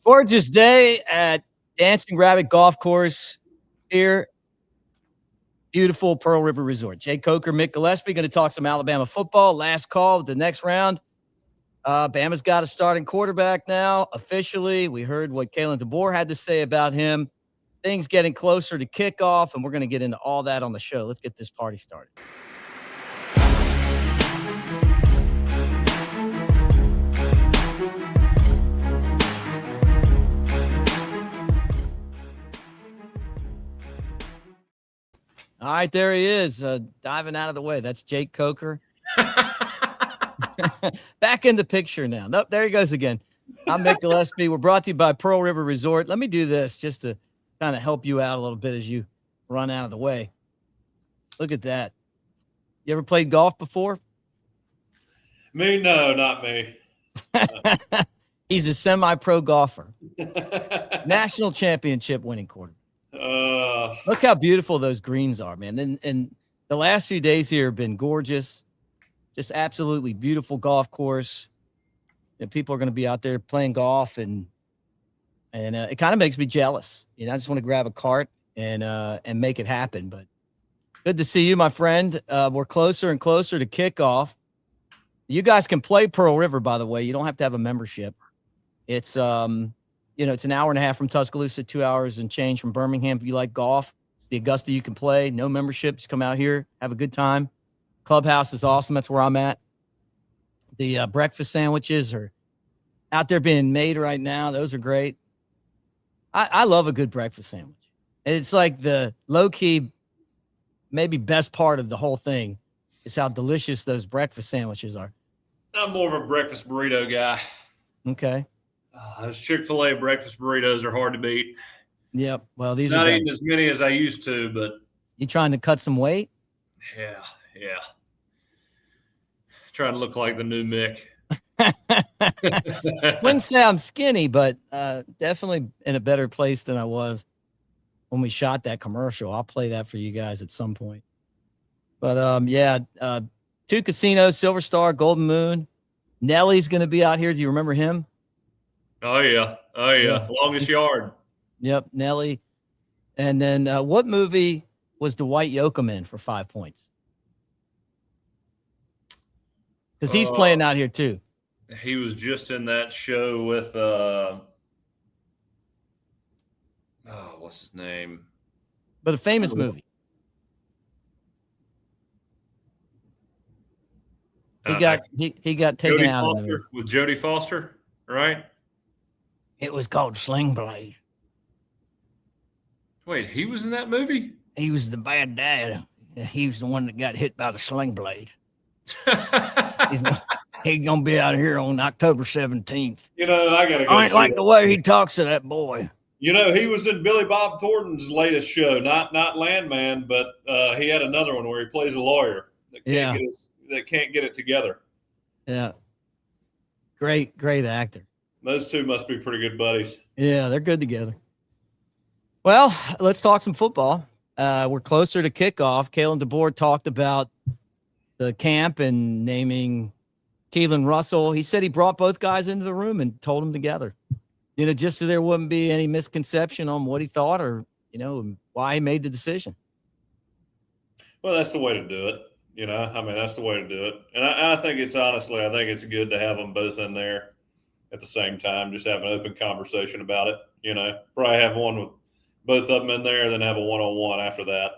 Gorgeous day at Dancing Rabbit Golf Course here. Beautiful Pearl River Resort. Jay Coker, Mick Gillispie going to talk some Alabama football. Last call of the next round. Bama's got a starting quarterback now. Officially, we heard what Kalen DeBoer had to say about him. Things getting closer to kickoff, and we're going to get into all that on the show. Let's get this party started. All right, there he is, diving out of the way. That's Jake Coker. Back in the picture now. Nope, there he goes again. I'm Mick Gillispie. We're brought to you by Pearl River Resort. Let me do this just to kind of help you out a little bit as you run out of the way. Look at that. You ever played golf before? Me? No, not me. He's a semi-pro golfer. National championship winning quarterback. Look how beautiful those greens are, man. And the last few days here have been gorgeous. Just absolutely beautiful golf course. And people are going to be out there playing golf, and it kind of makes me jealous. You know, I just want to grab a cart and make it happen. But good to see you, my friend. We're closer and closer to kickoff. You guys can play Pearl River, by the way. You don't have to have a membership. It's it's an hour and a half from Tuscaloosa, 2 hours and change from Birmingham. If you like golf, it's the Augusta you can play. No membership. Just come out here, have a good time. Clubhouse is awesome. That's where I'm at. The breakfast sandwiches are out there being made right now. Those are great. I love a good breakfast sandwich. It's like the low-key, maybe best part of the whole thing is how delicious those breakfast sandwiches are. I'm more of a breakfast burrito guy. Okay. Those Chick-fil-A breakfast burritos are hard to beat. Yep. Well, these not are eating as many as I used to, but you trying to cut some weight? Yeah. Trying to look like the new Mick. Wouldn't say I'm skinny, but definitely in a better place than I was when we shot that commercial. I'll play that for you guys at some point. But two casinos, Silver Star, Golden Moon. Nelly's going to be out here. Do you remember him? Oh yeah. Longest yard. Yep, Nelly. And then what movie was Dwight Yoakam in for 5 points? Because he's playing out here too. He was just in that show with what's his name? But a famous movie. He got taken Jodie out Foster, with Jodie Foster, right? It was called Sling Blade. Wait, he was in that movie? He was the bad dad. He was the one that got hit by the sling blade. He's gonna be out here on October 17th. You know, I gotta go. I ain't like the way he talks to that boy. You know, he was in Billy Bob Thornton's latest show, not Landman, but he had another one where he plays a lawyer that can't get it together. Yeah. Great actor. Those two must be pretty good buddies. Yeah, they're good together. Well, let's talk some football. We're closer to kickoff. Kalen DeBoer talked about the camp and naming Keelon Russell. He said he brought both guys into the room and told them together, just so there wouldn't be any misconception on what he thought or, why he made the decision. Well, that's the way to do it. That's the way to do it. And I think it's good to have them both in there at the same time, just have an open conversation about it. Probably have one with both of them in there, then have a one-on-one after that.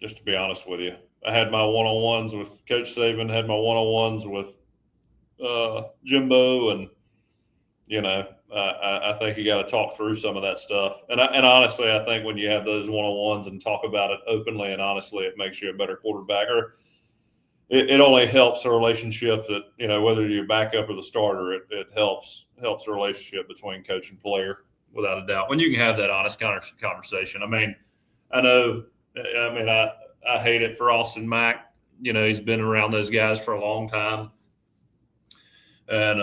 Just to be honest with you, I had my one-on-ones with Coach Saban, had my one-on-ones with Jimbo, and I think you got to talk through some of that stuff. And honestly, I think when you have those one-on-ones and talk about it openly and honestly, it makes you a better quarterback. Or it only helps a relationship that whether you're backup or the starter, it helps the relationship between coach and player without a doubt. When you can have that honest conversation. I hate it for Austin Mack. He's been around those guys for a long time. And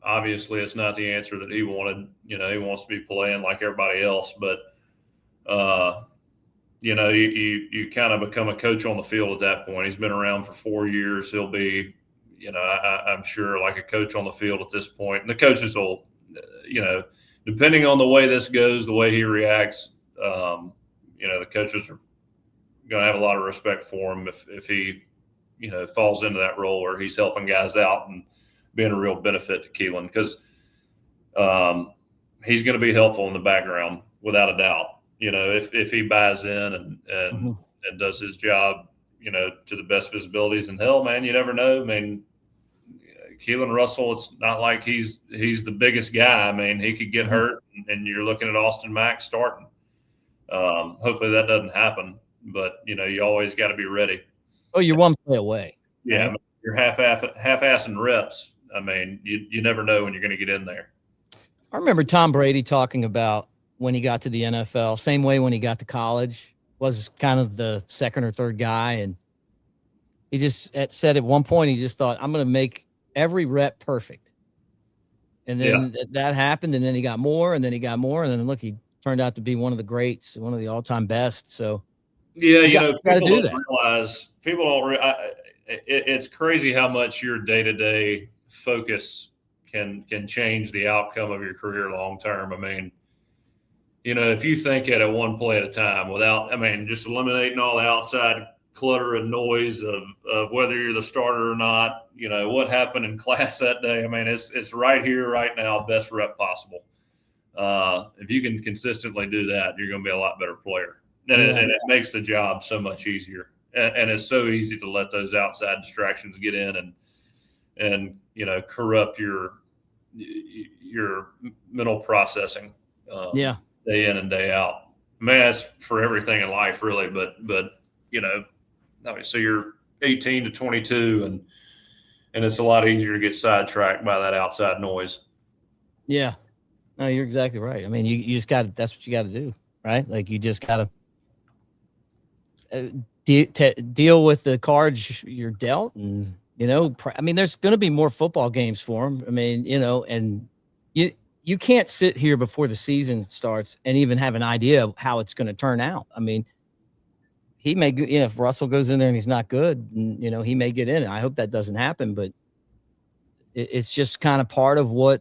obviously it's not the answer that he wanted. He wants to be playing like everybody else. But, you kind of become a coach on the field at that point. He's been around for 4 years. He'll be, I'm sure like a coach on the field at this point, and the coaches will, depending on the way this goes, the way he reacts, the coaches are going to have a lot of respect for him if he, falls into that role where he's helping guys out and being a real benefit to Keelon, because he's going to be helpful in the background without a doubt. If he buys in and does his job, to the best of his abilities. And hell, man, you never know. I mean, Keelon Russell, it's not like he's the biggest guy. I mean, he could get hurt, and you're looking at Austin Mack starting. Hopefully that doesn't happen, but you always got to be ready. Oh, you're one play away. Yeah, right? I mean, you're half-assing reps. I mean, you never know when you're going to get in there. I remember Tom Brady talking about when he got to the NFL, same way when he got to college, was kind of the second or third guy. And he just said at one point, he just thought, I'm going to make every rep perfect. And then that happened, and then he got more, and then he got more. And then look, he turned out to be one of the greats, one of the all-time best. So people don't realize, it's crazy how much your day-to-day focus can change the outcome of your career long-term. I mean, if you think at it one play at a time just eliminating all the outside clutter and noise of whether you're the starter or not, what happened in class that day. I mean, it's right here, right now, best rep possible. If you can consistently do that, you're going to be a lot better player. And it makes the job so much easier. And it's so easy to let those outside distractions get in and corrupt your mental processing. Day in and day out. I mean, that's for everything in life, really. But so you're 18 to 22, and it's a lot easier to get sidetracked by that outside noise. Yeah, no, you're exactly right. I mean, you just got to. That's what you got to do, right? Like you just got to deal with the cards you're dealt, and there's going to be more football games for him. I mean, and you can't sit here before the season starts and even have an idea of how it's going to turn out. I mean, he may, if Russell goes in there and he's not good, he may get in. I hope that doesn't happen, but it's just kind of part of what,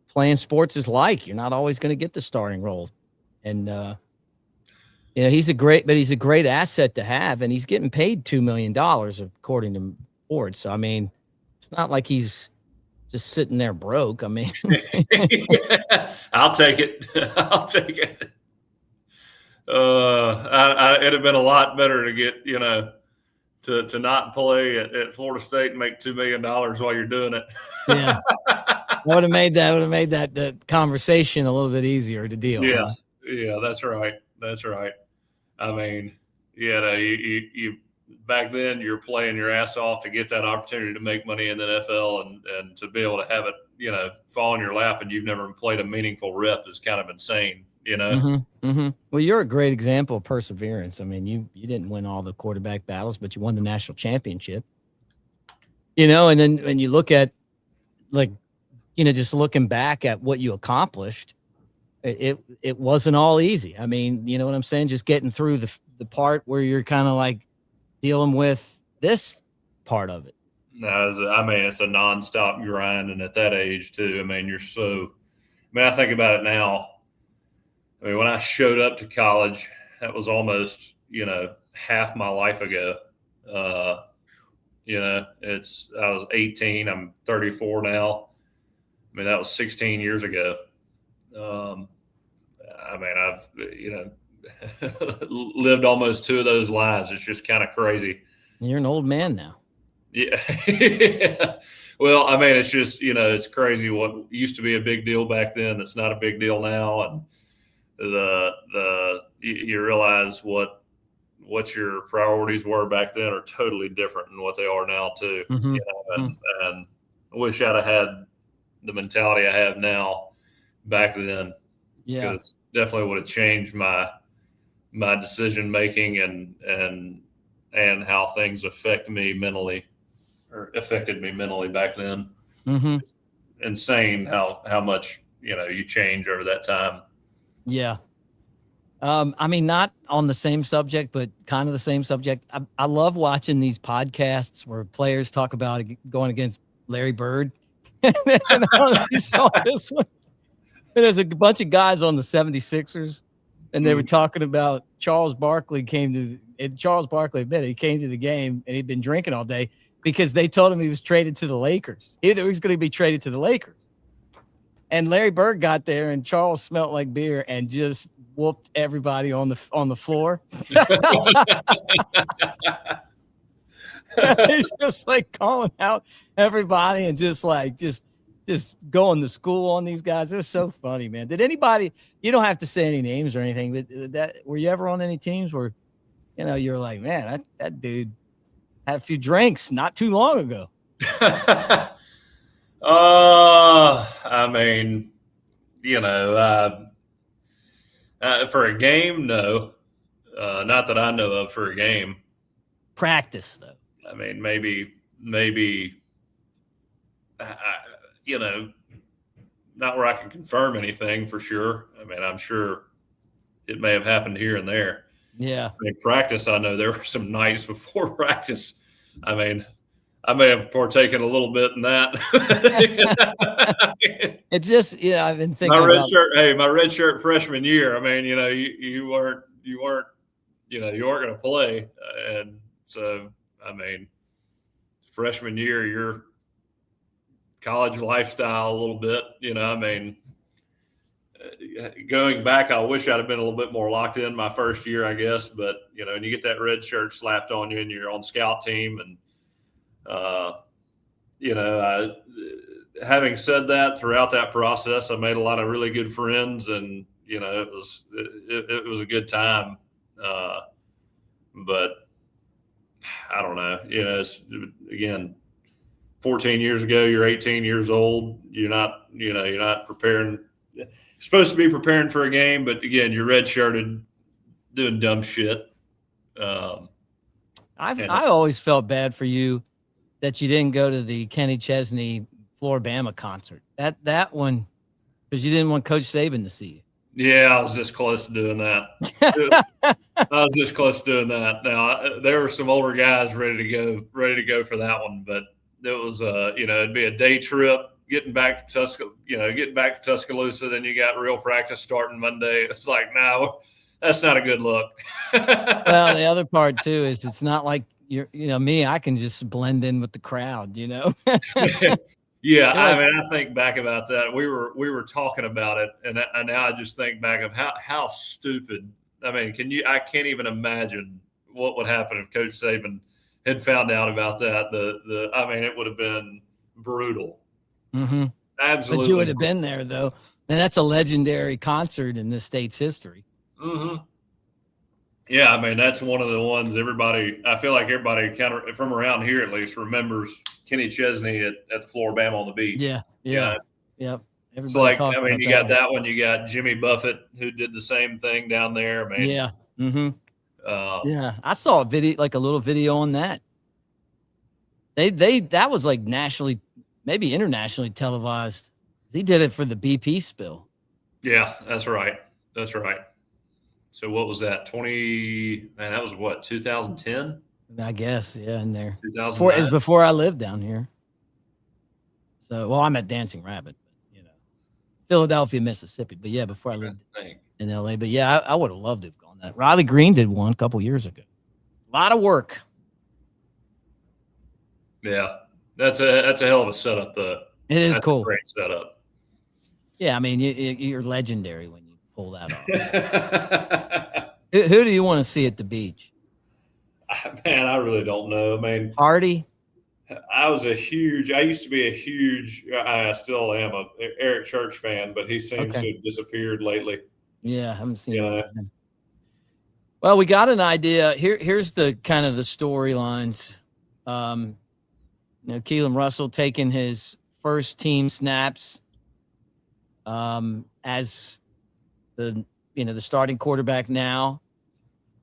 playing sports is like. You're not always going to get the starting role. And, he's a great asset to have, and he's getting paid $2 million according to Ford. So, I mean, it's not like he's just sitting there broke. I mean, I'll take it. It'd have been a lot better to get, to not play at Florida State and make $2 million while you're doing it. Yeah. Would have made that the conversation a little bit easier to deal. Yeah. Huh? Yeah, that's right. I mean, you back then you're playing your ass off to get that opportunity to make money in the NFL, and to be able to have it, fall in your lap, and you've never played a meaningful rep is kind of insane, Well, you're a great example of perseverance. I mean, you didn't win all the quarterback battles, but you won the national championship, and then when you look at just looking back at what you accomplished, it wasn't all easy. I mean, you know what I'm saying? Just getting through the part where you're kind of like dealing with this part of it. No, it's a nonstop grind, and at that age too. I mean, I think about it now. I mean, when I showed up to college, that was almost, half my life ago. I was 18. I'm 34 now. I mean, that was 16 years ago. I've, lived almost 2 of those lives. It's just kind of crazy. You're an old man now. Yeah. Well, I mean, it's just, it's crazy what used to be a big deal back then that's not a big deal now. And you realize what your priorities were back then are totally different than what they are now too. And I wish I'd have had the mentality I have now back then. Yeah. Because definitely would have changed my decision making and how things affected me mentally back then. Insane how much you change over that time. Yeah. I mean, not on the same subject, but kind of the same subject. I love watching these podcasts where players talk about going against Larry Bird. And I don't know if you saw this one. There's a bunch of guys on the 76ers, and they were talking about Charles Barkley Charles Barkley admitted he came to the game and he'd been drinking all day because they told him he was traded to the Lakers. Either he was going to be traded to the Lakers. And Larry Bird got there, and Charles smelled like beer and just whooped everybody on the floor. He's just like calling out everybody and just going to school on these guys. They're so funny, man. Did anybody? You don't have to say any names or anything, but were you ever on any teams where, you're like, man, that dude had a few drinks not too long ago? I mean, for a game, no. Not that I know of for a game. Practice, though. I mean, maybe, not where I can confirm anything for sure. I mean, I'm sure it may have happened here and there. Yeah. In practice, I know there were some nights before practice. I mean, I may have partaken a little bit in that. It's just, I've been thinking my red shirt freshman year. I mean, you weren't going to play, and so I mean, freshman year, your college lifestyle a little bit. I mean, going back, I wish I'd have been a little bit more locked in my first year, I guess. But and you get that red shirt slapped on you, and you're on scout team, and having said that, throughout that process, I made a lot of really good friends, and it was a good time. But I don't know. It's, again, 14 years ago, you're 18 years old. You're not preparing. You're supposed to be preparing for a game, but again, you're red-shirted, doing dumb shit. I always felt bad for you that you didn't go to the Kenny Chesney Floribama concert. That one, because you didn't want Coach Saban to see you. Yeah, I was this close to doing that. Now, there were some older guys ready to go for that one, but it was it'd be a day trip getting back to Tuscaloosa. Then you got real practice starting Monday. It's like, no, that's not a good look. Well, the other part too is it's not like me. I can just blend in with the crowd. Yeah, I mean, I think back about that. We were talking about it, and now I just think back of how stupid. I mean, I can't even imagine what would happen if Coach Saban had found out about that. I mean, it would have been brutal. Mm-hmm. Absolutely. But you would have been there, though, and that's a legendary concert in this state's history. Mm-hmm. Yeah, I mean, that's one of the ones I feel like everybody kind of from around here at least remembers Kenny Chesney at the Floribama on the beach. Yeah. Yep. It's like, I mean, you got that one. You got Jimmy Buffett, who did the same thing down there. I mean, yeah. Mm-hmm. I saw a little video on that. That was like nationally, maybe internationally televised. He did it for the BP spill. Yeah, that's right. So what was that? That was what, 2010? I guess, yeah, in there. 2009. It's before I lived down here. So, I'm at Dancing Rabbit, Philadelphia, Mississippi. But yeah, before I lived in LA. But yeah, I would have loved to have gone that. Riley Green did one a couple years ago. A lot of work. Yeah, that's a hell of a setup, though. It is cool. A great setup. Yeah, I mean, you're legendary when you pull that off. Who do you want to see at the beach? Man, I really don't know. I mean, Hardy. I used to be a huge, I still am a Eric Church fan, but he seems to have disappeared lately. Yeah, I haven't seen him. Well, we got an idea. Here's the kind of the storylines. Keelon Russell taking his first team snaps as the starting quarterback now.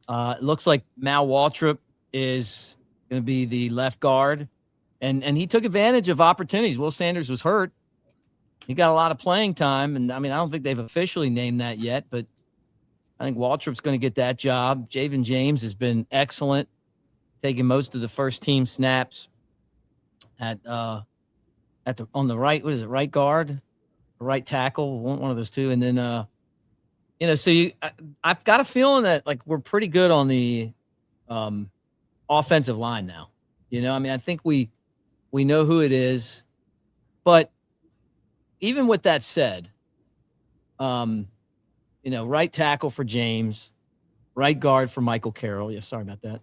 It looks like Mal Waltrip is going to be the left guard. And he took advantage of opportunities. Will Sanders was hurt. He got a lot of playing time. And, I mean, I don't think they've officially named that yet. But I think Waltrip's going to get that job. Javen James has been excellent, taking most of the first team snaps on the right. What is it? Right guard, right tackle, one of those two. And then, so I've got a feeling that like we're pretty good on the offensive line now. I think we know who it is, but even with that said, right tackle for James, right guard for Michael Carroll. Yeah, sorry about that.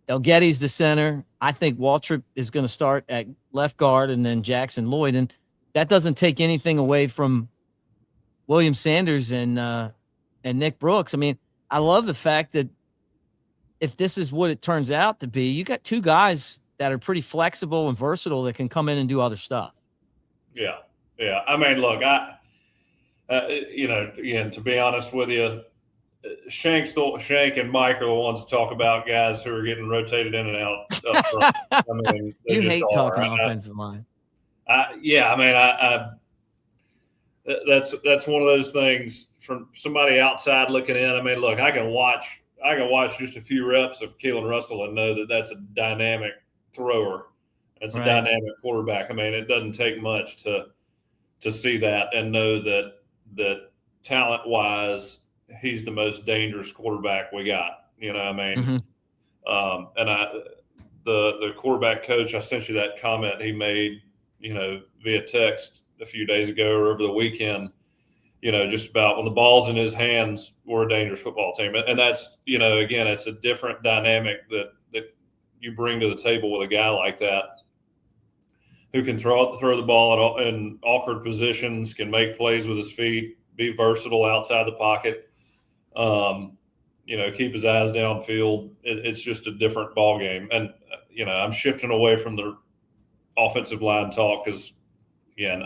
Elgetty's the center. I think Waltrip is going to start at left guard and then Jackson Lloyd. And that doesn't take anything away from William Sanders and Nick Brooks. I mean, I love the fact that if this is what it turns out to be, you got two guys that are pretty flexible and versatile that can come in and do other stuff. Yeah. Yeah. I mean, look, again, to be honest with you, Shank and Mike are the ones to talk about guys who are getting rotated in and out up front. I mean, you hate talking offensive line. That's one of those things from somebody outside looking in. I mean, look, I can watch just a few reps of Keelon Russell and know that that's a dynamic thrower. That's a dynamic quarterback. I mean, it doesn't take much to see that and know that talent-wise, he's the most dangerous quarterback we got. And the quarterback coach, I sent you that comment he made, via text a few days ago or over the weekend, just about when the ball's in his hands, we're a dangerous football team. And that's, again, it's a different dynamic that you bring to the table with a guy like that who can throw the ball in awkward positions, can make plays with his feet, be versatile outside the pocket, keep his eyes downfield. It's just a different ball game. And, I'm shifting away from the offensive line talk because, again,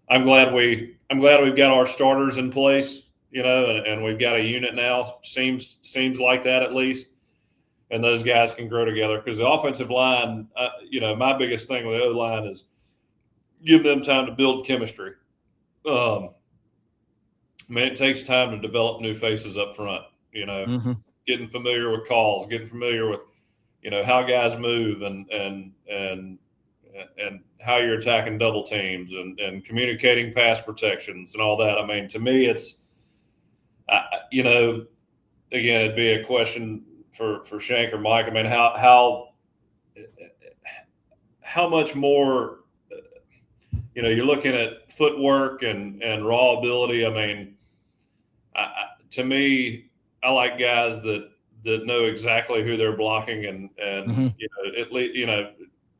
I'm glad we've got our starters in place, and we've got a unit now. Seems like that at least. And those guys can grow together because the offensive line, my biggest thing with the O-line is give them time to build chemistry. It takes time to develop new faces up front, getting familiar with calls, getting familiar with, how guys move and how you're attacking double teams and communicating pass protections and all that. I mean, to me, it's, again, it'd be a question for Shank or Mike. I mean, how much more, you're looking at footwork and raw ability. I mean, to me, I like guys that know exactly who they're blocking and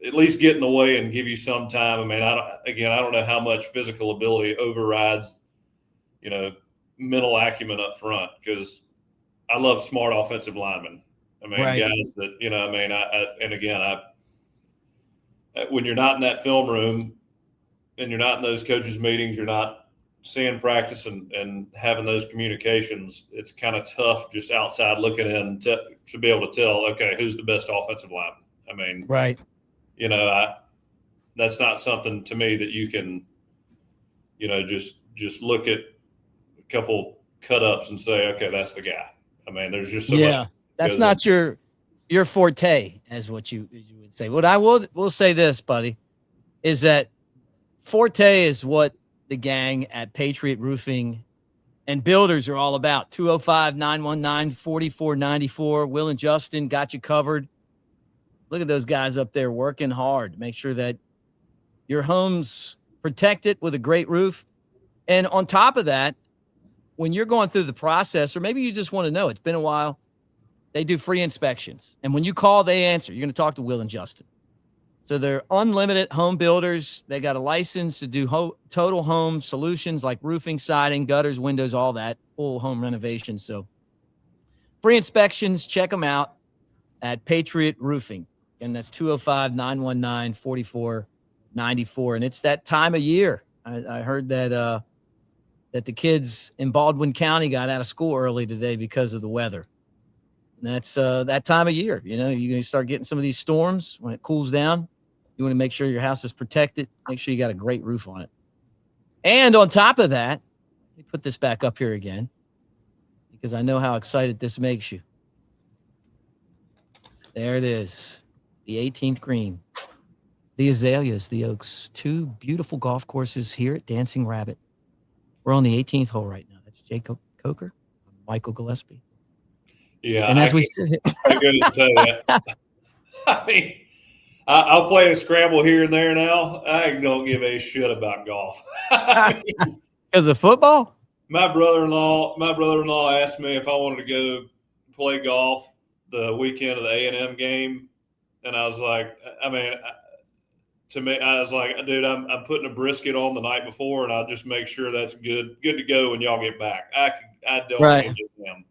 at least get in the way and give you some time. I mean, I don't know how much physical ability overrides, mental acumen up front because I love smart offensive linemen. I mean, guys that, when you're not in that film room and you're not in those coaches' meetings, you're not seeing practice and having those communications, it's kind of tough just outside looking in to be able to tell, okay, who's the best offensive lineman? I mean, that's not something to me that you can, just look at a couple cut-ups and say, okay, that's the guy. I mean, there's just so much. That's not your forte, as what you would say. What I will say this, buddy, is that forte is what the gang at Patriot Roofing and Builders are all about. 205-919-4494. Will and Justin got you covered. Look at those guys up there working hard to make sure that your home's protected with a great roof. And on top of that, when you're going through the process, or maybe you just want to know, it's been a while, they do free inspections. And when you call, they answer. You're going to talk to Will and Justin. So they're unlimited home builders. They got a license to do total home solutions like roofing, siding, gutters, windows, all that, full home renovation. So free inspections, check them out at Patriot Roofing. And that's 205-919-4494. And it's that time of year. I heard that that the kids in Baldwin County got out of school early today because of the weather. And that's that time of year. You're going to start getting some of these storms when it cools down. You want to make sure your house is protected. Make sure you got a great roof on it. And on top of that, let me put this back up here again. because I know how excited this makes you. There it is, the 18th green. The Azaleas, the Oaks, 2 beautiful golf courses here at Dancing Rabbit. We're on the 18th hole right now. That's Jacob Coker, Michael Gillispie. Yeah, and as we sit, I couldn't tell you. I mean, I'll play a scramble here and there now. I don't give a shit about golf. Because of football? My brother-in-law asked me if I wanted to go play golf the weekend of the A&M game, and I was like, to me, I was like, dude, I'm putting a brisket on the night before, and I'll just make sure that's good to go when y'all get back. I don't right. need them.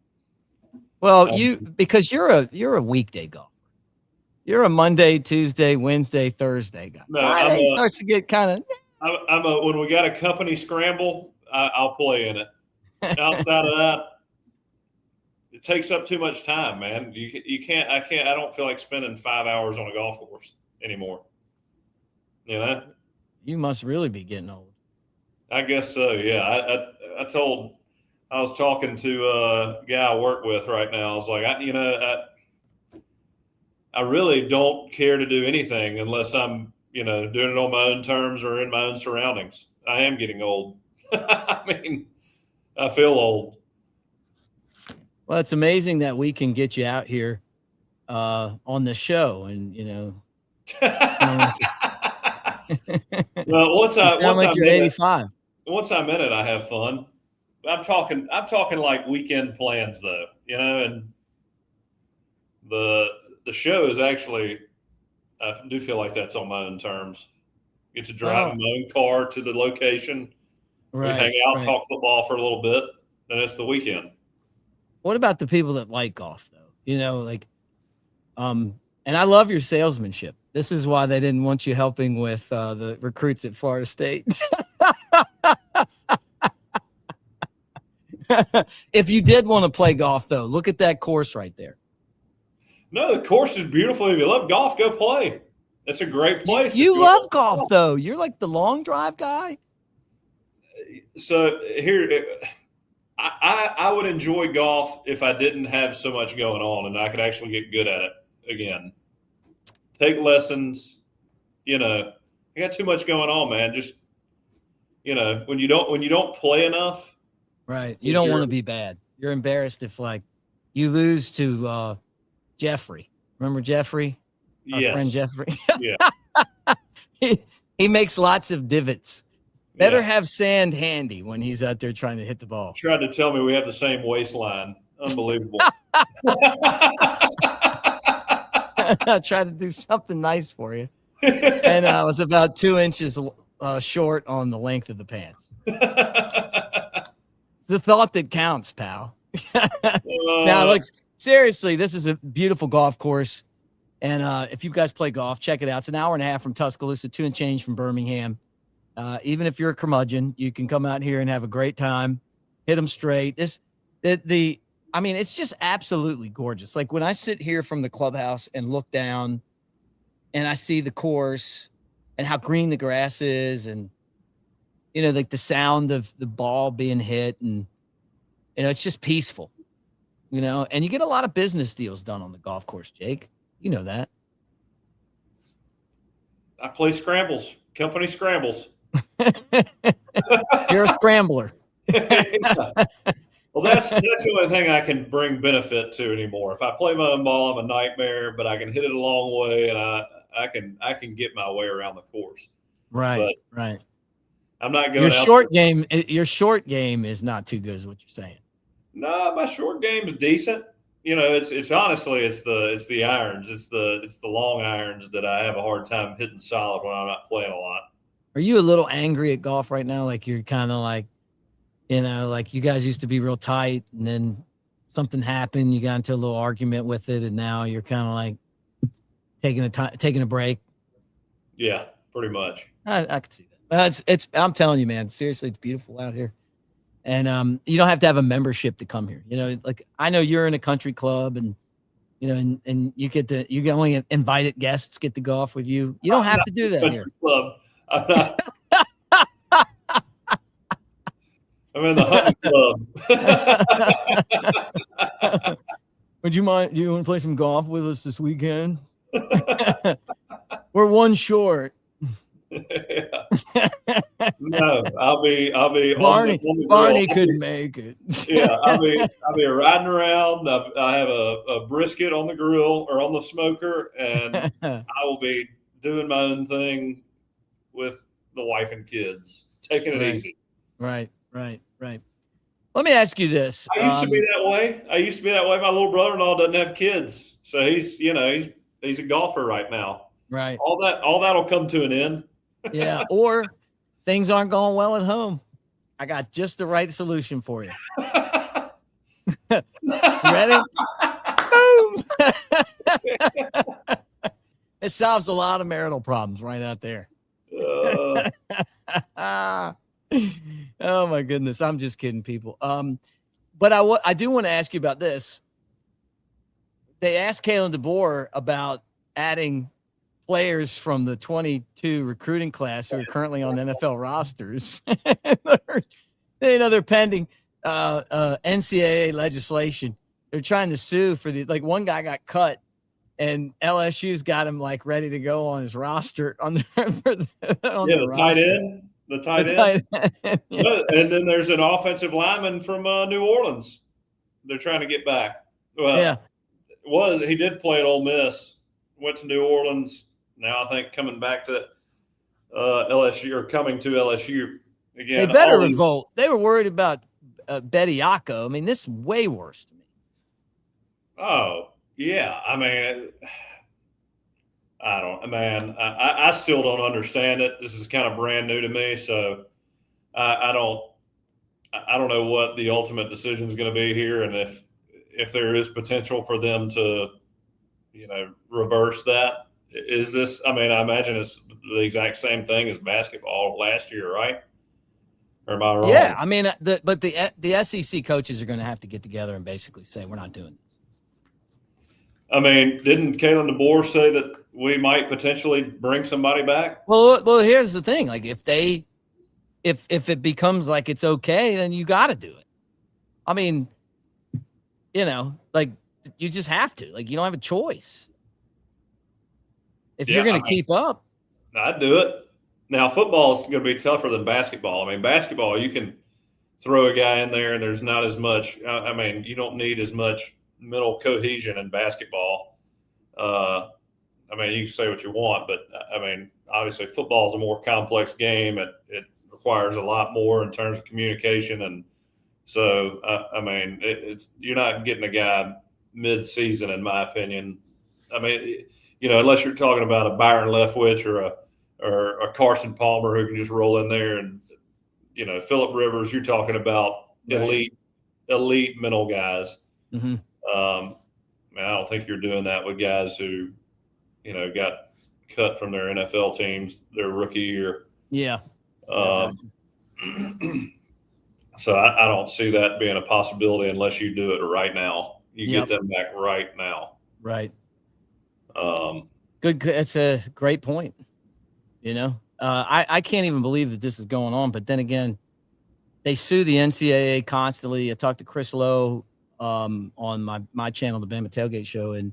Well, because you're a weekday golfer. You're a Monday, Tuesday, Wednesday, Thursday guy. No, Friday starts to get kind of. When we got a company scramble, I'll play in it. Outside of that, it takes up too much time, man. You can't. I don't feel like spending 5 hours on a golf course anymore. You know. You must really be getting old. I guess so. Yeah. I was talking to a guy I work with right now. I was like, I really don't care to do anything unless I'm, doing it on my own terms or in my own surroundings. I am getting old. I mean, I feel old. Well, it's amazing that we can get you out here on the show, and well, once you're 85. Once I'm in it, I have fun. I'm talking like weekend plans though, and the show is actually, I do feel like that's on my own terms. Get to drive in my own car to the location. Right, we hang out, talk football for a little bit, then it's the weekend. What about the people that like golf though? And I love your salesmanship. This is why they didn't want you helping with the recruits at Florida State. If you did want to play golf, though, look at that course right there. No, the course is beautiful. If you love golf, go play. It's a great place. You love golf, though. You're like the long drive guy. So here, I would enjoy golf if I didn't have so much going on and I could actually get good at it again. Take lessons. I got too much going on, man. Just when you don't play enough. Right. You don't want to be bad. You're embarrassed if you lose to Jeffrey. Remember Jeffrey? Our friend Jeffrey. Yeah. he makes lots of divots. Better have sand handy when he's out there trying to hit the ball. Tried to tell me we have the same waistline. Unbelievable. I tried to do something nice for you. And I was about 2 inches short on the length of the pants. The thought that counts, pal. Now, look, seriously, this is a beautiful golf course. And if you guys play golf, check it out. It's an hour and a half from Tuscaloosa, 2 and change from Birmingham. Even if you're a curmudgeon, you can come out here and have a great time. Hit them straight. It's just absolutely gorgeous. Like when I sit here from the clubhouse and look down and I see the course and how green the grass is and, like the sound of the ball being hit and, it's just peaceful, and you get a lot of business deals done on the golf course, Jake. You know that. I play scrambles, company scrambles. You're a scrambler. Well, that's the only thing I can bring benefit to anymore. If I play my own ball, I'm a nightmare, but I can hit it a long way and I can get my way around the course. Right. Right. I'm not going. Your short game is not too good, is what you're saying. No, my short game is decent. It's honestly it's the irons, it's the long irons that I have a hard time hitting solid when I'm not playing a lot. Are you a little angry at golf right now? Like you're kind of like, like you guys used to be real tight, and then something happened, you got into a little argument with it, and now you're kind of like taking a break. Yeah, pretty much. I can see that. I'm telling you, man, seriously, it's beautiful out here. And you don't have to have a membership to come here. Like I know you're in a country club and and you get only invited guests get to golf with you. You don't have to do that here. Club. I'm in the hunting club. Would you mind? Do you want to play some golf with us this weekend? We're one short. Yeah. No, I'll be Barney. on the Barney grill. couldn't make it. Yeah, I'll be riding around. I have a brisket on the grill or on the smoker, and I will be doing my own thing with the wife and kids, taking it easy. Right. Let me ask you this. I used to be that way. My little brother-in-law doesn't have kids, so he's a golfer right now. Right. All that'll come to an end. Yeah. Or things aren't going well at home. I got just the right solution for you. Ready? Boom. It solves a lot of marital problems right out there. Oh my goodness. I'm just kidding, people. But I do want to ask you about this. They asked Kalen DeBoer about adding players from the 22 recruiting class who are currently on NFL rosters. They're pending NCAA legislation. They're trying to sue for one guy got cut and LSU's got him ready to go on his roster the tight end. The tight end. Yeah. And then there's an offensive lineman from New Orleans. They're trying to get back. Well, yeah. He did play at Ole Miss, went to New Orleans. Now I think coming back to LSU or coming to LSU again. They better revolt. They were worried about Betty Yako. I mean, this is way worse to me. Oh, yeah. I mean, I still don't understand it. This is kind of brand new to me, so I don't know what the ultimate decision is going to be here, and if there is potential for them to, reverse that. Is this? I mean, I imagine it's the exact same thing as basketball last year, right? Or am I wrong? Yeah, I mean, the SEC coaches are going to have to get together and basically say we're not doing this. I mean, didn't Kalen DeBoer say that we might potentially bring somebody back? Well, here's the thing: if it becomes it's okay, then you got to do it. I mean, you just have to. You don't have a choice. If you're going to keep up, I'd do it. Now, football is going to be tougher than basketball. I mean, basketball, you can throw a guy in there and there's not as much. I mean, you don't need as much mental cohesion in basketball. I mean, you can say what you want, but I mean, obviously football is a more complex game. It requires a lot more in terms of communication. And so, I mean, you're not getting a guy mid-season, in my opinion. I mean, unless you're talking about a Byron Leftwich or a Carson Palmer who can just roll in there, and Phillip Rivers, you're talking about elite mental guys. Mm-hmm. I don't think you're doing that with guys who, got cut from their NFL teams their rookie year. Yeah. So I don't see that being a possibility unless you do it right now. You get them back right now. Right. Good. It's a great point. I can't even believe that this is going on. But then again, they sue the NCAA constantly. I talked to Chris Lowe on my channel, the Bama Tailgate Show, and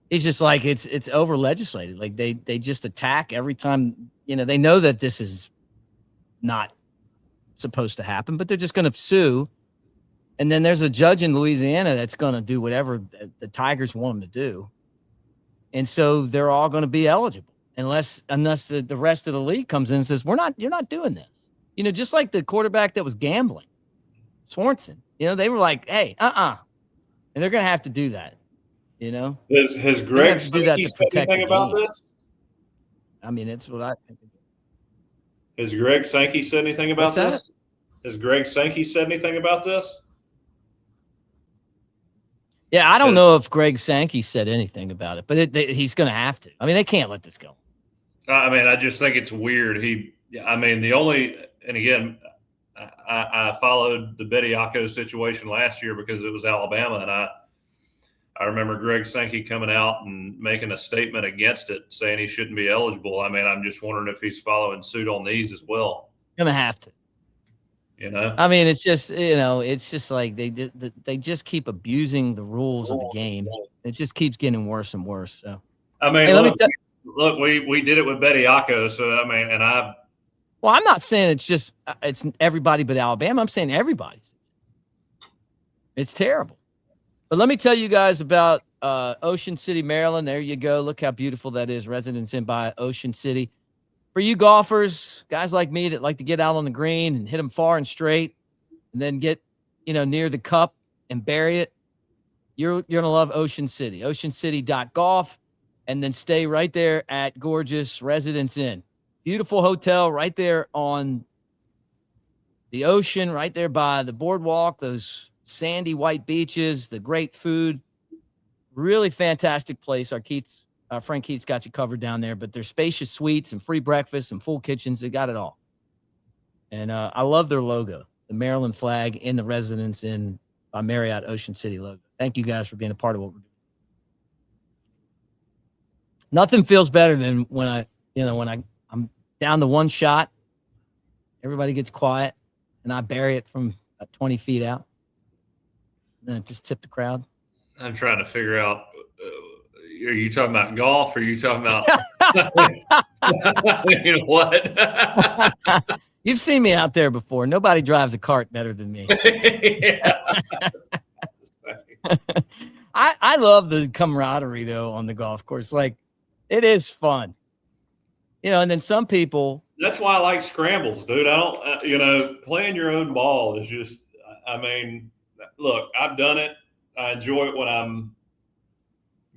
he's just it's over legislated. They just attack every time. They know that this is not supposed to happen, but they're just going to sue. And then there's a judge in Louisiana that's going to do whatever the Tigers want them to do. And so they're all going to be eligible unless the rest of the league comes in and says, you're not doing this. Just like the quarterback that was gambling, Swanson, they were like, hey, and they're going to have to do that. Has Greg Sankey said anything about this? I mean, it's what I think. Has Greg Sankey said anything about this? Has Greg Sankey said anything about this? Yeah, I don't know if Greg Sankey said anything about it, but he's going to have to. I mean, they can't let this go. I mean, I just think it's weird. And again, I followed the Betty Yako situation last year because it was Alabama, and I remember Greg Sankey coming out and making a statement against it, saying he shouldn't be eligible. I mean, I'm just wondering if he's following suit on these as well. Going to have to. I mean, it's just like they just keep abusing the rules of the game. It just keeps getting worse and worse. So, I mean, look, we did it with Bediako. So I mean, well, I'm not saying it's everybody but Alabama. I'm saying everybody's. It's terrible. But let me tell you guys about Ocean City, Maryland. There you go. Look how beautiful that is. Residence Inn by Ocean City. For you golfers, guys like me that like to get out on the green and hit them far and straight and then get, near the cup and bury it, you're going to love Ocean City. OceanCity.golf, and then stay right there at gorgeous Residence Inn. Beautiful hotel right there on the ocean, right there by the boardwalk, those sandy white beaches, the great food. Really fantastic place. Our friend Keith's got you covered down there, but there's spacious suites and free breakfast and full kitchens. They got it all. And I love their logo, the Maryland flag in the Residence Inn by Marriott Ocean City logo. Thank you guys for being a part of what we're doing. Nothing feels better than when I'm down to one shot, everybody gets quiet, and I bury it from about 20 feet out. And then it just tipped the crowd. I'm trying to figure out, are you talking about golf or are you talking about what? You've seen me out there before. Nobody drives a cart better than me. I love the camaraderie, though, on the golf course. Like, it is fun. And then some people. That's why I like scrambles, dude. I don't, playing your own ball is just, I mean, look, I've done it. I enjoy it when I'm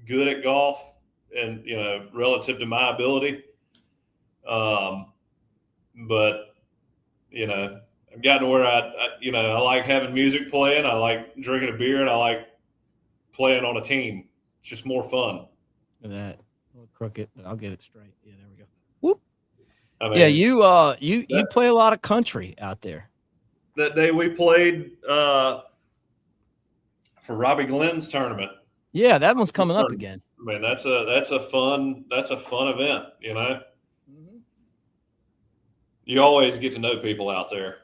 good at golf and, relative to my ability. But, I've gotten to where I like having music playing. I like drinking a beer and I like playing on a team. It's just more fun. Look at that. A little crooked, but I'll get it straight. Yeah, there we go. Whoop. I mean, yeah, you play a lot of country out there. That day we played for Robbie Glenn's tournament. Yeah, that one's coming up again. I mean, that's a fun event, Mm-hmm. You always get to know people out there.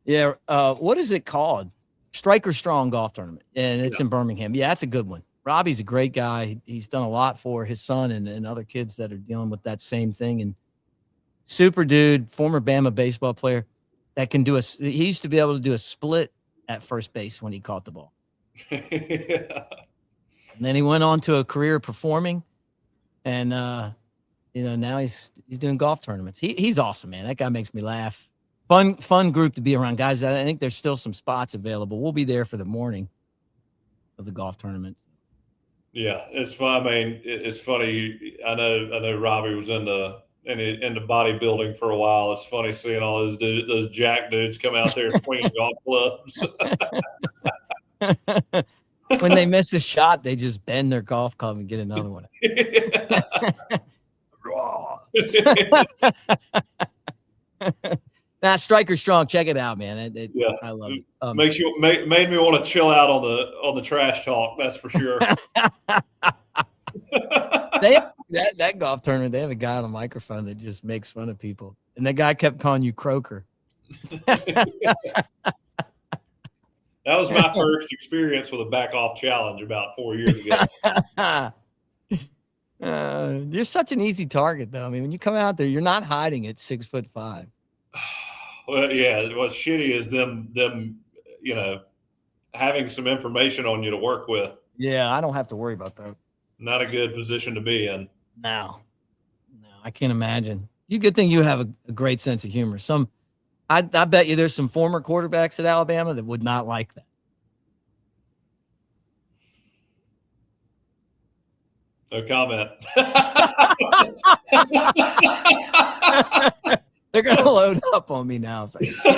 Yeah, what is it called? Striker Strong Golf Tournament, and it's in Birmingham. Yeah, that's a good one. Robbie's a great guy. He's done a lot for his son and other kids that are dealing with that same thing. And super dude, former Bama baseball player that can do he used to be able to do a split at first base when he caught the ball. Yeah. And then he went on to a career performing, and now he's doing golf tournaments. He's awesome, man. That guy makes me laugh. Fun group to be around, guys. I think there's still some spots available. We'll be there for the morning of the golf tournaments. Yeah, it's fun. I mean, it's funny. I know Robbie was into bodybuilding for a while. It's funny seeing all those jack dudes come out there swinging golf clubs. When they miss a shot, they just bend their golf club and get another one. Striker Strong, check it out, man. I love it. Made me want to chill out on the trash talk. That's for sure. That golf tournament, they have a guy on a microphone that just makes fun of people, and that guy kept calling you Croaker. That was my first experience with a back off challenge about 4 years ago. You're such an easy target, though. I mean, when you come out there, you're not hiding at 6'5". Well, yeah. What's shitty is them, having some information on you to work with. Yeah, I don't have to worry about that. Not a good position to be in. No, I can't imagine. Good thing you have a great sense of humor. I bet you there's some former quarterbacks at Alabama that would not like that. No comment. They're going to load up on me now if they see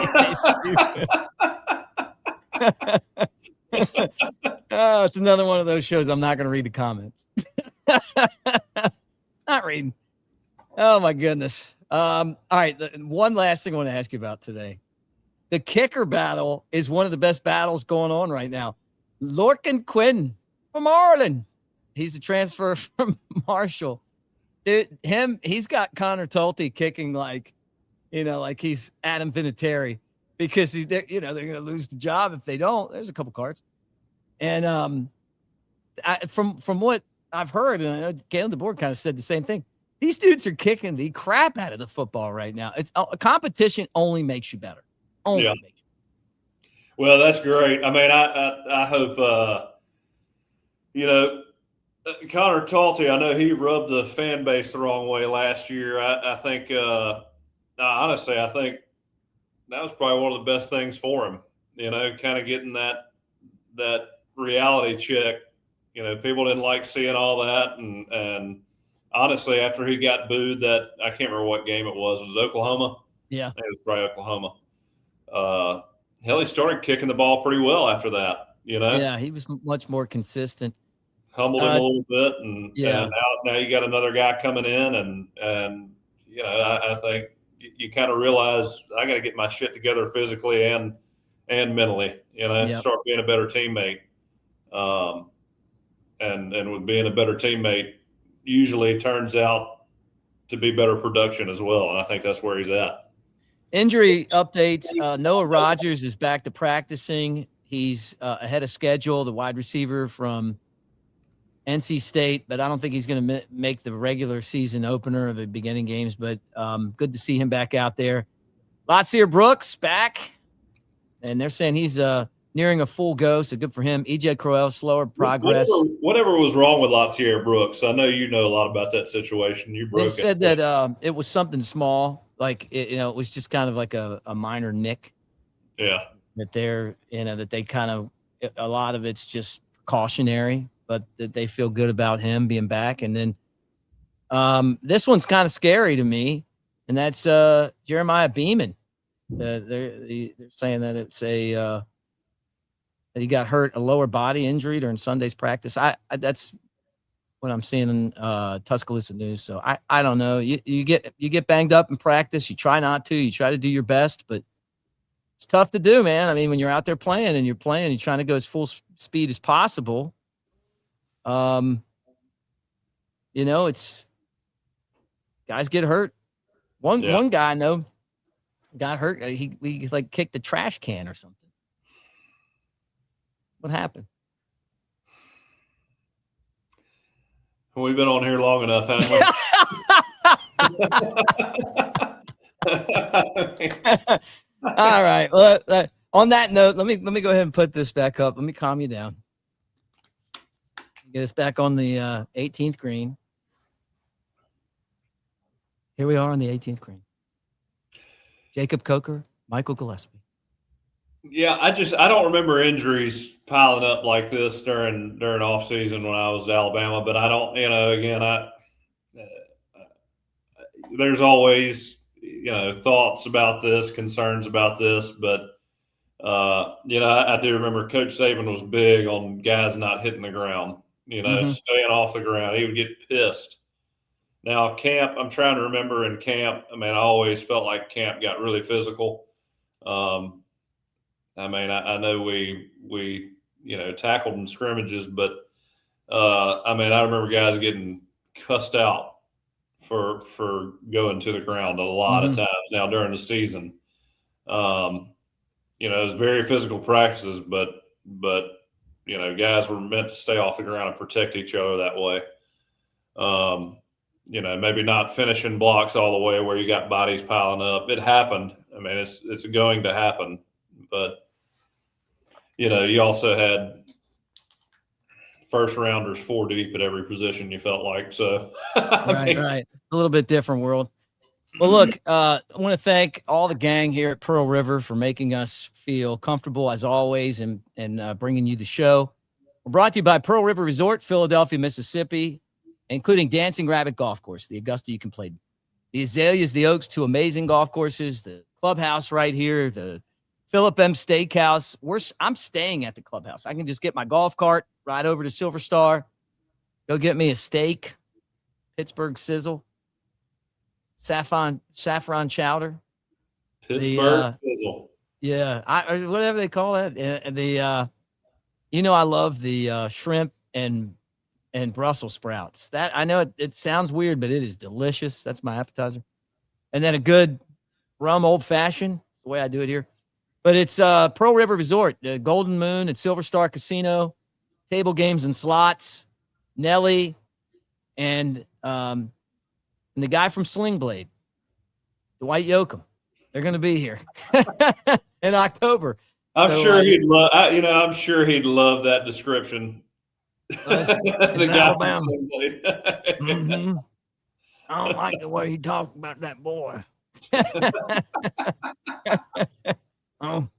Oh, it's another one of those shows I'm not going to read the comments. Not reading. Oh, my goodness. All right, one last thing I want to ask you about today. The kicker battle is one of the best battles going on right now. Lorcan Quinn from Ireland. He's a transfer from Marshall. Dude, he's got Conor Talty kicking like he's Adam Vinatieri. because they're going to lose the job if they don't. There's a couple cards. And from what I've heard, and I know Kalen DeBoer kind of said the same thing, these dudes are kicking the crap out of the football right now. It's a competition only makes you better. Only makes you. Well, that's great. I mean, I hope, Conor Talty, I know he rubbed the fan base the wrong way last year. I think, honestly, I think that was probably one of the best things for him, kind of getting that reality check. People didn't like seeing all that. And honestly, after he got booed I can't remember what game it was. Was it Oklahoma? Yeah. I think it was probably Oklahoma. He started kicking the ball pretty well after that, Yeah, he was much more consistent. Humbled him a little bit, and now you got another guy coming in, and I think you kind of realize I got to get my shit together physically and mentally, start being a better teammate. And with being a better teammate, usually turns out to be better production as well, and I think that's where he's at. Injury updates. Noah Rogers is back to practicing. He's ahead of schedule, the wide receiver from NC State, but I don't think he's going to make the regular season opener or the beginning games, but good to see him back out there. Latsier Brooks back, and they're saying he's nearing a full go, so good for him. EJ Crowell, slower progress. Whatever was wrong with Latsier Brooks, I know you know a lot about that situation. You broke it. They said that it was something small, like it was just kind of like a minor nick. Yeah. That they're, that they kind of, a lot of it's just cautionary, but that they feel good about him being back. And then this one's kind of scary to me, and that's Jeremiah Beeman. They're saying that it's that he got hurt, a lower body injury during Sunday's practice. That's what I'm seeing in Tuscaloosa News. So I don't know. You get banged up in practice. You try not to. You try to do your best, but it's tough to do, man. I mean, when you're out there playing and you're trying to go as full speed as possible. It's guys get hurt. One guy I know got hurt. He like kicked a trash can or something. What happened? We've been on here long enough, haven't we? All right. Well, on that note, let me go ahead and put this back up. Let me calm you down. Get us back on the 18th green. Here we are on the 18th green. Jacob Coker, Michael Gillispie. Yeah, I don't remember injuries piling up like this during off season when I was at Alabama, but I don't, again, there's always, thoughts about this, concerns about this, but I do remember Coach Saban was big on guys not hitting the ground, staying off the ground. He would get pissed. Now, camp, I'm trying to remember in camp, I mean, I always felt like camp got really physical. I mean, I know we tackled in scrimmages, but I mean, I remember guys getting cussed out for going to the ground a lot of times now during the season. It was very physical practices, but guys were meant to stay off the ground and protect each other that way. Maybe not finishing blocks all the way where you got bodies piling up. It happened. I mean, it's going to happen, but you also had first rounders 4 deep at every position, you felt like. So right. A little bit different world. Well, look, I want to thank all the gang here at Pearl River for making us feel comfortable as always and bringing you the show. We're brought to you by Pearl River Resort, Philadelphia, Mississippi, including Dancing Rabbit Golf Course, the Augusta you can play. The Azaleas, the Oaks, 2 amazing golf courses, the clubhouse right here, the Philip M. Steakhouse. I'm staying at the clubhouse. I can just get my golf cart, ride over to Silver Star, go get me a steak, Pittsburgh sizzle, saffron chowder. Pittsburgh sizzle. Yeah, whatever they call it. I love the shrimp and Brussels sprouts. That I know it sounds weird, but it is delicious. That's my appetizer. And then a good rum old fashioned. That's the way I do it here. But it's Pearl River Resort, Golden Moon at Silver Star Casino, table games and slots, Nelly, and the guy from Sling Blade, Dwight Yoakam. They're going to be here in October. I'm sure he'd love. I'm sure he'd love that description. The guy from Sling Blade. Mm-hmm. I don't like the way he talked about that boy. I'm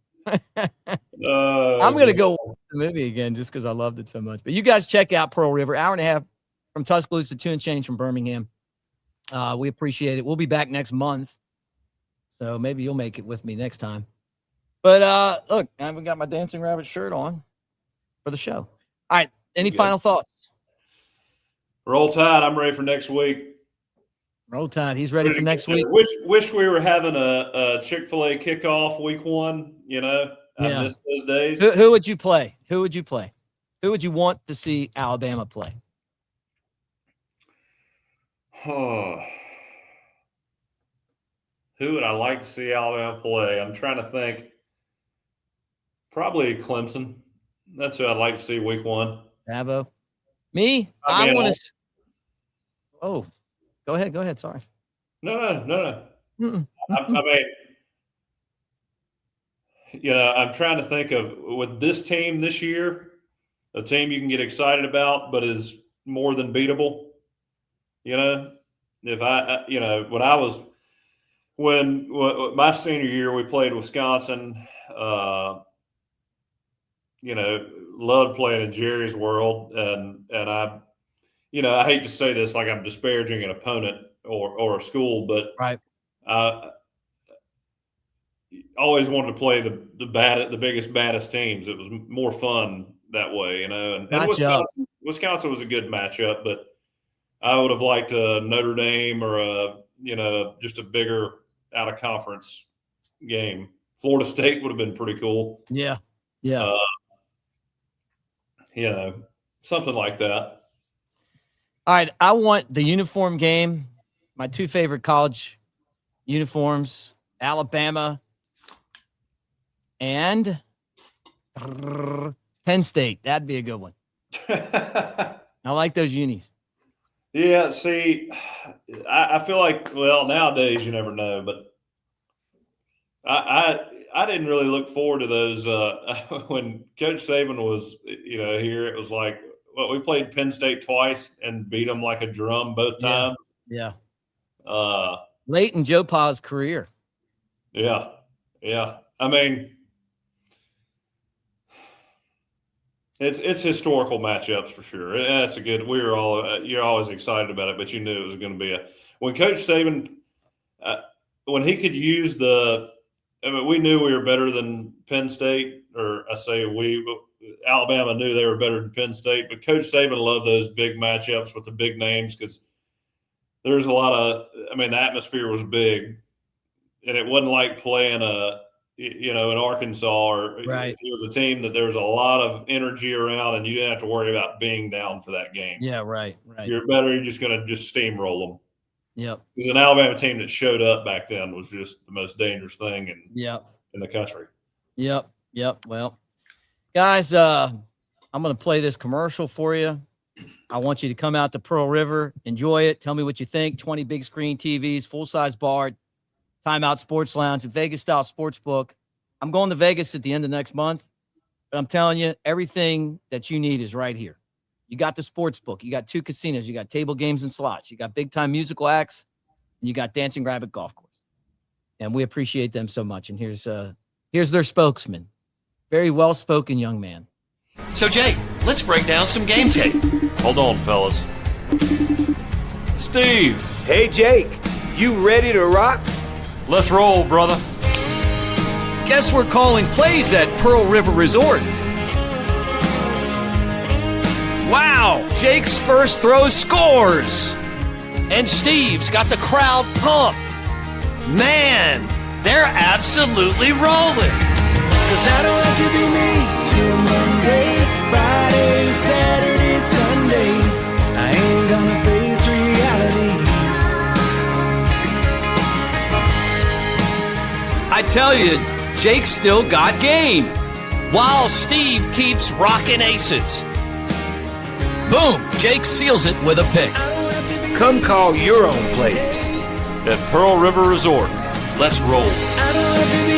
going to go watch the movie again just because I loved it so much. But you guys check out Pearl River, hour and a half from Tuscaloosa, 2 and change from Birmingham. We appreciate it. We'll be back next month. So maybe you'll make it with me next time. But look, I haven't got my Dancing Rabbit shirt on for the show. All right. Any final thoughts? Roll Tide. I'm ready for next week. Roll Tide. He's ready for next week. Wish we were having a Chick-fil-A kickoff week 1. I miss those days. Who would you play? Who would you play? Who would you want to see Alabama play? Who would I like to see Alabama play? I'm trying to think. Probably Clemson. That's who I'd like to see week 1. Dabo. Me? I want to. Oh, go ahead. Sorry. No. I mean, I'm trying to think of with this team this year, a team you can get excited about, but is more than beatable. If when my senior year, we played Wisconsin, loved playing in Jerry's World. And I hate to say this like I'm disparaging an opponent or a school, but right. I always wanted to play the biggest, baddest teams. It was more fun that way, and Wisconsin was a good matchup, but I would have liked a Notre Dame or just a bigger out of conference game. Florida State would have been pretty cool. Yeah. Something like that. All right. I want the uniform game. My 2 favorite college uniforms, Alabama and Penn State. That'd be a good one. I like those unis. Yeah, see, I feel like, nowadays you never know, but I didn't really look forward to those when Coach Saban was, here. It was like, we played Penn State twice and beat them like a drum both times. Yeah. Late in Joe Pa's career. Yeah. I mean, it's historical matchups for sure. That's a good. You're always excited about it, but you knew it was going to be when Coach Saban, when he could use we knew we were better than Penn State, or I say Alabama knew they were better than Penn State, but Coach Saban loved those big matchups with the big names because there's a lot of. The atmosphere was big, and it wasn't like playing in Arkansas, or right. It was a team that there was a lot of energy around, and you didn't have to worry about being down for that game. Yeah, right. You're just going to just steamroll them. Yep. Because an Alabama team that showed up back then was just the most dangerous thing in the country. Yep. Well, guys, I'm going to play this commercial for you. I want you to come out to Pearl River, enjoy it. Tell me what you think. 20 big screen TVs, full-size bar, Timeout Sports Lounge, a Vegas-style sports book. I'm going to Vegas at the end of next month, but I'm telling you, everything that you need is right here. You got the sports book. You got 2 casinos. You got table games and slots. You got big-time musical acts, and you got Dancing Rabbit Golf Course. And we appreciate them so much. And here's their spokesman, very well-spoken young man. So, Jake, let's break down some game tape. Hold on, fellas. Steve. Hey, Jake, you ready to rock? Let's roll, brother. Guess we're calling plays at Pearl River Resort. Wow, Jake's first throw scores. And Steve's got the crowd pumped. Man, they're absolutely rolling. 'Cause I don't have to be me till Monday, Friday, Saturday, Sunday. I ain't gonna face reality. I tell you, Jake's still got game. While Steve keeps rocking aces. Boom, Jake seals it with a pick. Come call your own plays. At Pearl River Resort. Let's roll. I don't have to